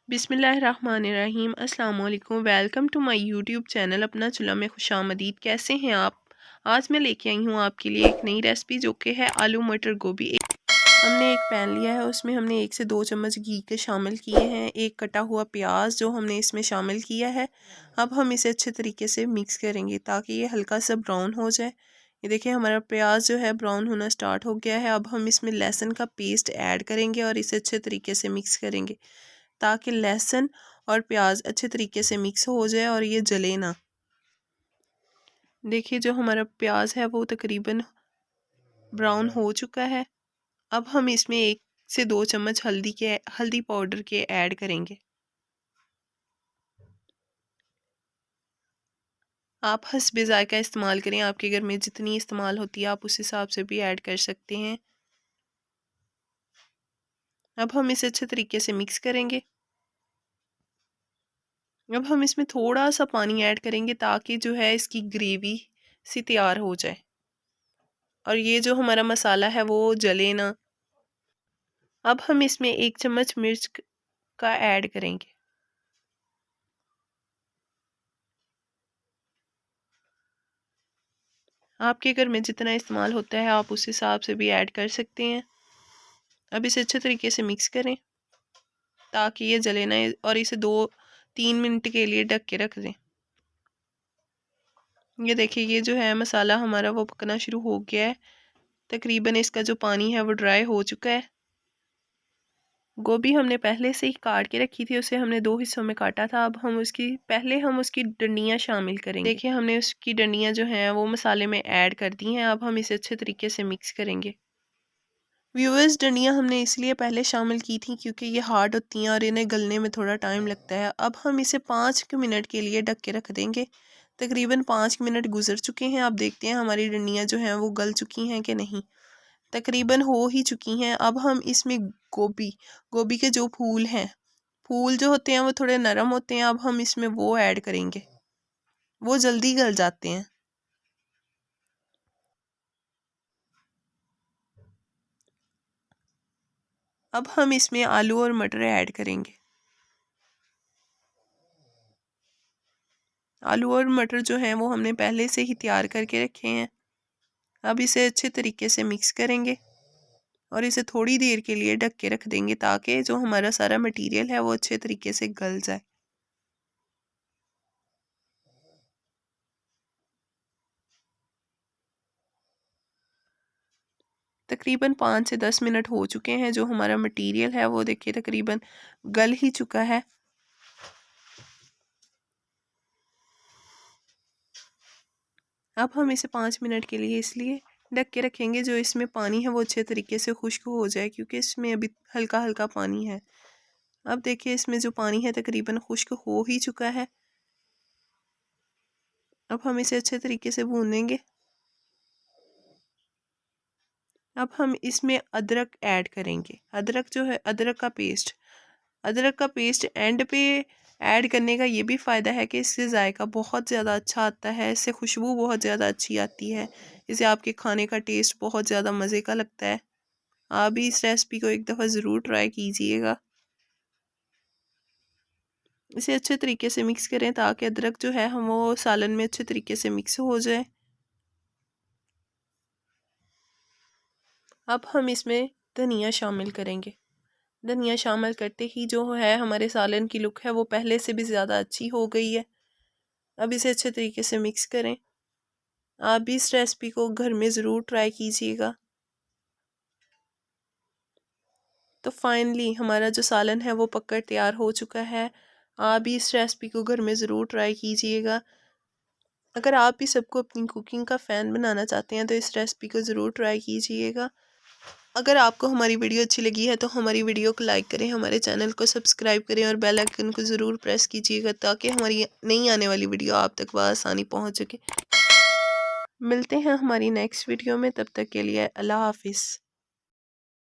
बिस्मिल्लाहिर्रहमानिर्रहीम। अस्सलाम वालेकुम। Welcome to my YouTube channel Apna Chulha में खुशामदीद। कैसे हैं आप? आज मैं लेके आई हूँ आपके लिए एक नई रेसिपी जो कि है आलू मटर गोभी। हमने एक पैन लिया है, उसमें हमने 1 से 2 चम्मच घी के शामिल किए हैं। एक कटा हुआ प्याज जो हमने इसमें शामिल किया है। अब हम इसे अच्छे तरीके से मिक्स करेंगे ताकि ये हल्का सा ब्राउन हो जाए। ये देखिए हमारा प्याज जो है ब्राउन होना स्टार्ट हो गया है। अब हम इसमें लहसुन का पेस्ट ऐड करेंगे और इसे अच्छे तरीके से मिक्स करेंगे ताकि लहसुन और प्याज अच्छे तरीके से मिक्स हो जाए और ये जले ना। देखिए जो हमारा प्याज है वो तकरीबन ब्राउन हो चुका है। अब हम इसमें 1 से 2 चम्मच हल्दी पाउडर के ऐड करेंगे। आप हस्बे ज़ायका इस्तेमाल करें, आपके घर में जितनी इस्तेमाल होती है आप उस हिसाब से भी ऐड कर सकते हैं। अब हम इसे अच्छे तरीके से मिक्स करेंगे। अब हम इसमें थोड़ा सा पानी ऐड करेंगे ताकि जो है इसकी ग्रेवी सी तैयार हो जाए और ये जो हमारा मसाला है वो जले ना। अब हम इसमें 1 चम्मच मिर्च का ऐड करेंगे। आपके घर में जितना इस्तेमाल होता है आप उस हिसाब से भी ऐड कर सकते हैं। अब इसे अच्छे तरीके से मिक्स करें ताकि ये जले ना और इसे 2-3 मिनट के लिए ढक के रख दें। ये देखिए ये जो है मसाला हमारा वो पकना शुरू हो गया है। तकरीबन इसका जो पानी है वो ड्राई हो चुका है। गोभी हमने पहले से ही काट के रखी थी, उसे हमने 2 हिस्सों में काटा था। अब हम उसकी डंडियाँ शामिल करेंगे। देखिए हमने उसकी डंडियाँ जो हैं वो मसाले में ऐड कर दी हैं। अब हम इसे अच्छे तरीके से मिक्स करेंगे। व्यूअर्स, डंडियाँ हमने इसलिए पहले शामिल की थी क्योंकि ये हार्ड होती हैं और इन्हें गलने में थोड़ा टाइम लगता है। अब हम इसे 5 मिनट के लिए ढक के रख देंगे। तकरीबन 5 मिनट गुजर चुके हैं। आप देखते हैं हमारी डंडियाँ जो हैं वो गल चुकी हैं कि नहीं। तकरीबन हो ही चुकी हैं। अब हम इसमें गोभी के जो फूल जो होते हैं वो थोड़े नरम होते हैं। अब हम इसमें वो ऐड करेंगे, वो जल्दी गल जाते हैं। अब हम इसमें आलू और मटर ऐड करेंगे। आलू और मटर जो हैं वो हमने पहले से ही तैयार करके रखे हैं। अब इसे अच्छे तरीके से मिक्स करेंगे और इसे थोड़ी देर के लिए ढक के रख देंगे ताकि जो हमारा सारा मटेरियल है वो अच्छे तरीके से गल जाए। तकरीबन 5 से 10 मिनट हो चुके हैं। जो हमारा मटेरियल है वो देखिए तकरीबन गल ही चुका है। अब हम इसे 5 मिनट के लिए इसलिए ढक के रखेंगे जो इसमें पानी है वो अच्छे तरीके से खुश्क हो जाए, क्योंकि इसमें अभी हल्का हल्का पानी है। अब देखिए इसमें जो पानी है तकरीबन खुश्क हो ही चुका है। अब हम इसे अच्छे तरीके से भूनेंगे। अब हम इसमें अदरक ऐड करेंगे। अदरक जो है अदरक का पेस्ट एंड पे ऐड करने का ये भी फ़ायदा है कि इससे जायका बहुत ज़्यादा अच्छा आता है, इससे खुशबू बहुत ज़्यादा अच्छी आती है, इससे आपके खाने का टेस्ट बहुत ज़्यादा मज़े का लगता है। आप भी इस रेसिपी को एक दफ़ा ज़रूर ट्राई कीजिएगा। इसे अच्छे तरीके से मिक्स करें ताकि अदरक जो है हम वो सालन में अच्छे तरीके से मिक्स हो जाए। अब हम इसमें धनिया शामिल करेंगे। धनिया शामिल करते ही जो है हमारे सालन की लुक है वो पहले से भी ज़्यादा अच्छी हो गई है। अब इसे अच्छे तरीके से मिक्स करें। आप भी इस रेसिपी को घर में ज़रूर ट्राई कीजिएगा। तो फाइनली हमारा जो सालन है वो पककर तैयार हो चुका है। आप भी इस रेसिपी को घर में ज़रूर ट्राई कीजिएगा। अगर आप भी सबको अपनी कुकिंग का फ़ैन बनाना चाहते हैं तो इस रेसिपी को ज़रूर ट्राई कीजिएगा। अगर आपको हमारी वीडियो अच्छी लगी है तो हमारी वीडियो को लाइक करें, हमारे चैनल को सब्सक्राइब करें और बेल आइकन को ज़रूर प्रेस कीजिएगा ताकि हमारी नई आने वाली वीडियो आप तक बआसानी पहुंच सके। मिलते हैं हमारी नेक्स्ट वीडियो में, तब तक के लिए अल्लाह हाफिज़।